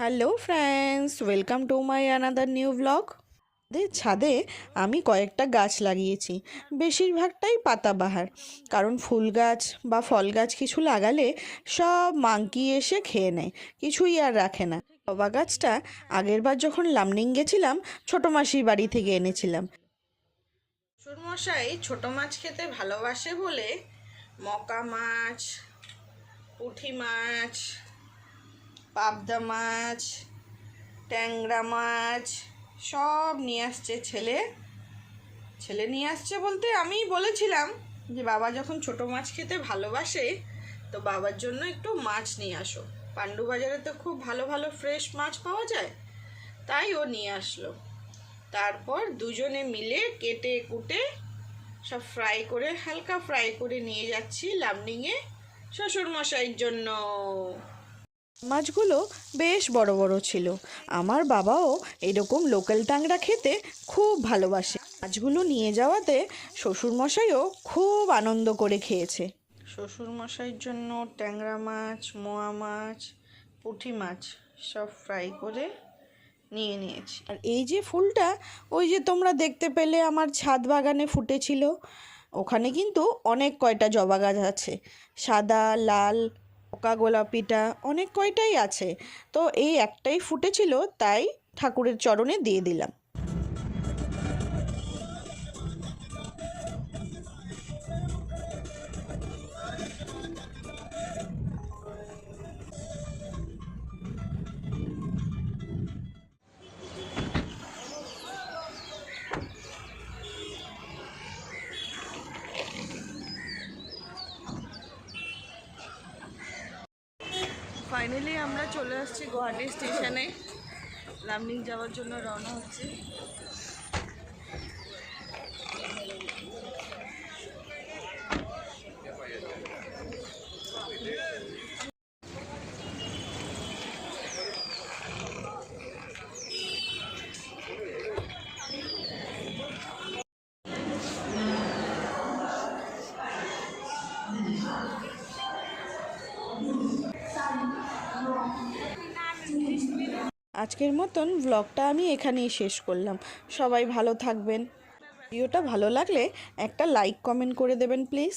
Hello friends, welcome to my another new blog. ছাদে আমি কয়েকটা গাছ লাগিয়েছি, বেশিরভাগটাই পাতাবাহার। কারণ ফুল গাছ বা ফল গাছ কিছু লাগালে সব মাঙ্কি এসে খেয়ে নেয়, কিছুই আর রাখে না। জবা গাছটা আগেরবার যখন লামনিং গেছিলাম ছোটো মাসির বাড়ি থেকে এনেছিলাম। শ্বশুরমশাই ছোটো মাছ খেতে ভালোবাসে বলে মকা মাছ, পুঁটি মাছ, পাবদা মাছ, ট্যাংরা মাছ সব নিয়ে আসছে। ছেলে নিয়ে আসছে বলতে আমিই বলেছিলাম যে বাবা যখন ছোট মাছ খেতে ভালোবাসে তো বাবার জন্য একটু মাছ নিয়ে আসো। পাণ্ডু বাজারে তো খুব ভালো ভালো ফ্রেশ মাছ পাওয়া যায়, তাই ও নিয়ে আসলো। তারপর দুজনে মিলে কেটে কুটে সব ফ্রাই করে, হালকা ফ্রাই করে নিয়ে যাচ্ছি লামনিংয়ে শ্বশুরমশাইয়ের জন্য। মাছগুলো বেশ বড় বড় ছিল। আমার বাবাও এরকম লোকাল ট্যাংরা খেতে খুব ভালোবাসে। মাছগুলো নিয়ে যাওয়াতে শ্বশুরমশাইও খুব আনন্দ করে খেয়েছে। শ্বশুরমশাইয়ের জন্য ট্যাংরা মাছ, মোয়া মাছ, পুঁটি মাছ সব ফ্রাই করে নিয়ে নিয়েছি। আর এই যে ফুলটা, ওই যে তোমরা দেখতে পেলে আমার ছাদ বাগানে ফুটেছিল, ওখানে কিন্তু অনেক কয়টা জবা গাছ আছে, সাদা, লাল, পোকা গোলাপিটা অনেক কয়টাই আছে। তো এই একটাই ফুটেছিল, তাই ঠাকুরের চরণে দিয়ে দিলাম। ফাইনালি আমরা চলে আসছি গুয়াহাটি স্টেশনে, লামনিং যাওয়ার জন্য রওনা হচ্ছে। আজকের মতন ব্লগটা আমি এখানেই শেষ করলাম। সবাই ভালো থাকবেন। ভিডিওটা ভালো লাগলে একটা লাইক কমেন্ট করে দেবেন প্লিজ।